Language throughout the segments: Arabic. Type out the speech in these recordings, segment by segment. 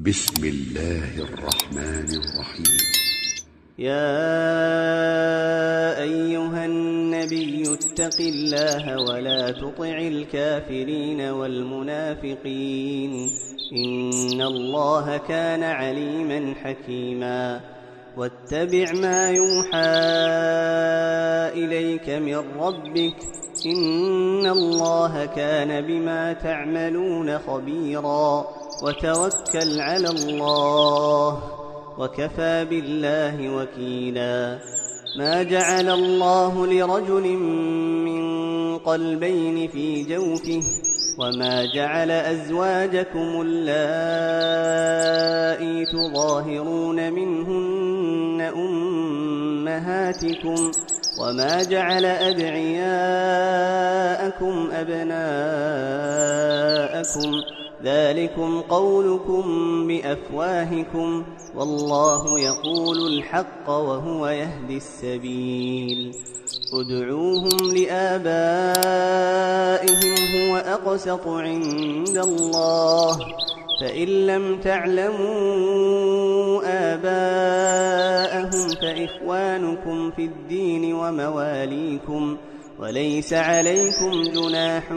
بسم الله الرحمن الرحيم. يا أيها النبي اتق الله ولا تطع الكافرين والمنافقين إن الله كان عليما حكيما. واتبع ما يوحى إليك من ربك إن الله كان بما تعملون خبيرا. وتوكل على الله وكفى بالله وكيلا. ما جعل الله لرجل من قلبين في جوفه وما جعل أزواجكم اللائي تظاهرون منهن أمهاتكم وما جعل أدعياءكم أبناءكم ذلكم قولكم بأفواهكم والله يقول الحق وهو يهدي السبيل. ادعوهم لآبائهم هو أقسط عند الله فإن لم تعلموا آباءهم فإخوانكم في الدين ومواليكم وليس عليكم جناح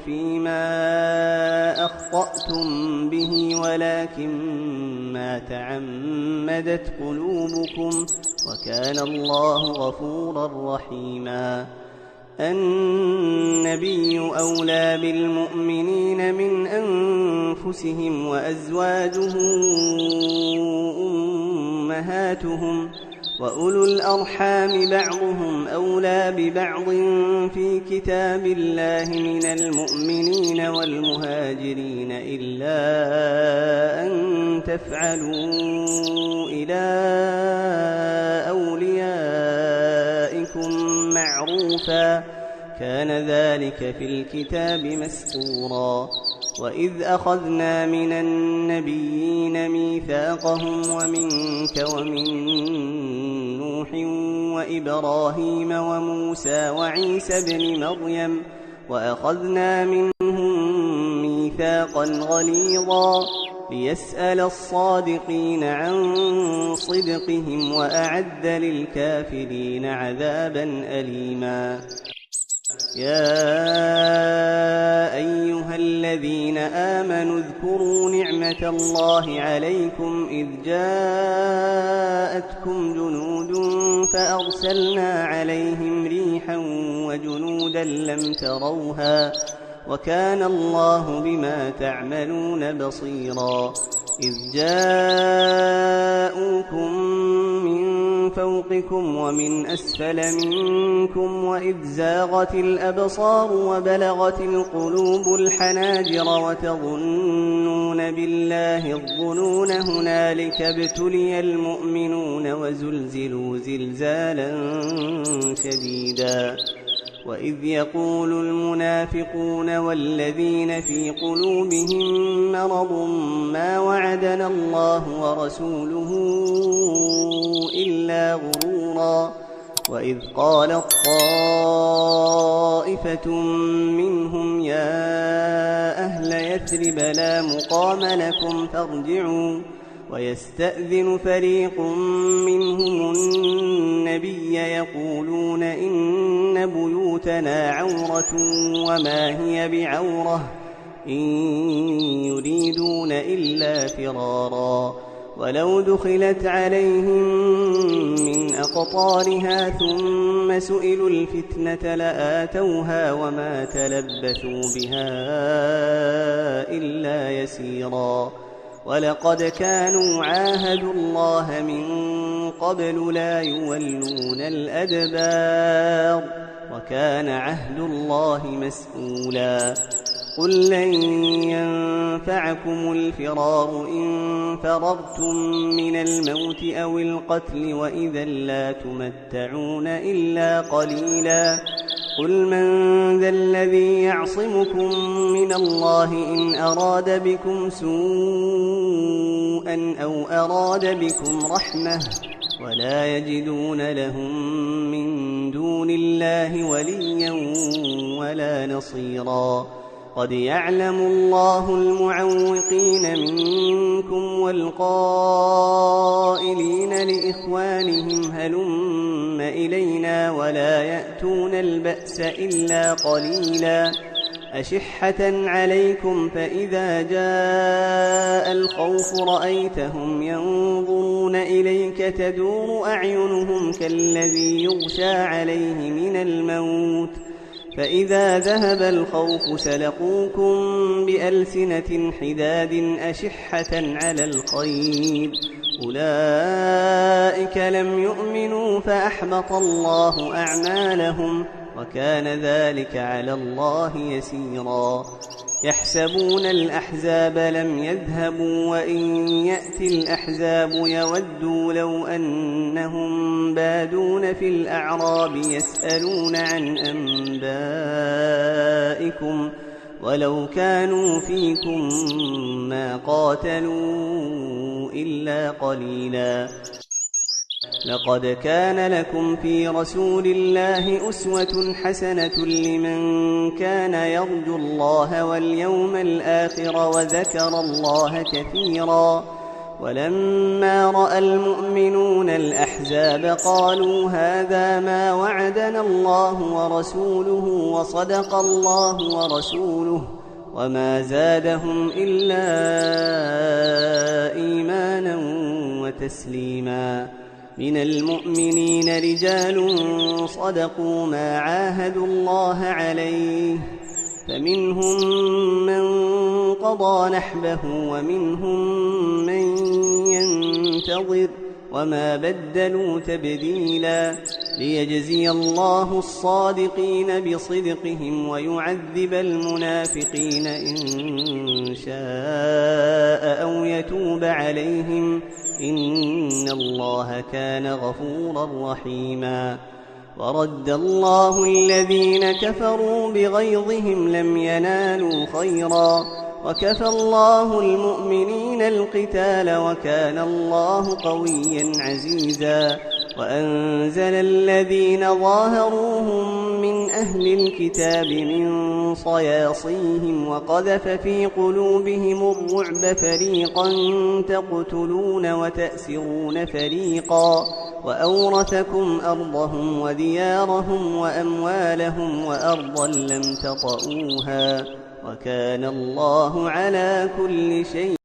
فيما أخطأتم به ولكن ما تعمدت قلوبكم وكان الله غفورا رحيما. النبي أولى بالمؤمنين من أنفسهم وأزواجه أمهاتهم وأولو الأرحام بعضهم أولى ببعض في كتاب الله من المؤمنين والمهاجرين إلا أن تفعلوا إلى أوليائكم معروفا كان ذلك في الكتاب مسطورا. وإذ أخذنا من النبيين ميثاقهم ومنك ومن نوح وإبراهيم وموسى وعيسى بن مريم وأخذنا منهم ميثاقا غليظا ليسأل الصادقين عن صدقهم وأعد للكافرين عذابا أليما. يا أيها الذين آمنوا اذكروا نعمة الله عليكم إذ جاءتكم جنود فأرسلنا عليهم ريحا وجنودا لم تروها وكان الله بما تعملون بصيرا. إذ جاءوكم من فوقكم ومن أسفل منكم وإذ زاغت الأبصار وبلغت القلوب الحناجر وتظنون بالله الظنون هنالك ابتلي المؤمنون وزلزلوا زلزالا شديدا. وإذ يقول المنافقون والذين في قلوبهم مرض ما وعدنا الله ورسوله إلا غرورا. وإذ قالت طائفة منهم يا أهل يثرب لا مقام لكم فارجعوا ويستأذن فريق منهم النبي يقولون إن بيوتنا عورة وما هي بعورة إن يريدون إلا فرارا. ولو دخلت عليهم من أقطارها ثم سئلوا الفتنة لآتوها وما تلبثوا بها إلا يسيرا. ولقد كانوا عاهدوا الله من قبل لا يولون الأدبار وكان عهد الله مسؤولا. قل لن ينفعكم الفرار إن فررتم من الموت أو القتل وإذا لا تمتعون إلا قليلا. قل من ذا الذي يعصمكم من الله إن أراد بكم سوءا أو أراد بكم رحمة ولا يجدون لهم من دون الله وليا ولا نصيرا. قد يعلم الله المعوقين منكم والقائلين لإخوانهم هلم إلينا ولا يأتون البأس إلا قليلا أشحة عليكم فإذا جاء الخوف رأيتهم ينظرون إليك تدور أعينهم كالذي يغشى عليه من الموت فإذا ذهب الخوف سلقوكم بألسنة حداد أشحة على الخير أولئك لم يؤمنوا فأحبط الله أعمالهم وكان ذلك على الله يسيرا يحسبون الأحزاب لم يذهبوا وإن يأتي الأحزاب يودوا لو أنهم بادون في الأعراب يسألون عن أنبائكم ولو كانوا فيكم ما قاتلوا إلا قليلا لقد كان لكم في رسول الله أسوة حسنة لمن كان يرجو الله واليوم الآخر وذكر الله كثيرا ولما رأى المؤمنون الأحزاب قالوا هذا ما وعدنا الله ورسوله وصدق الله ورسوله وما زادهم إلا إيمانا وتسليما من المؤمنين رجال صدقوا ما عاهدوا الله عليه فمنهم من قضى نحبه ومنهم من ينتظر وما بدلوا تبديلا ليجزي الله الصادقين بصدقهم ويعذب المنافقين إن شاء أو يتوب عليهم إن الله كان غفورا رحيما ورد الله الذين كفروا بغيظهم لم ينالوا خيرا وكفى الله المؤمنين القتال وكان الله قويا عزيزا وأنزل الذين ظاهروهم من أهل الكتاب من صياصيهم وقذف في قلوبهم الرعب فريقا تقتلون وتأسرون فريقا وأورثكم أرضهم وديارهم وأموالهم وأرضا لم تطئوها وكان الله على كل شيء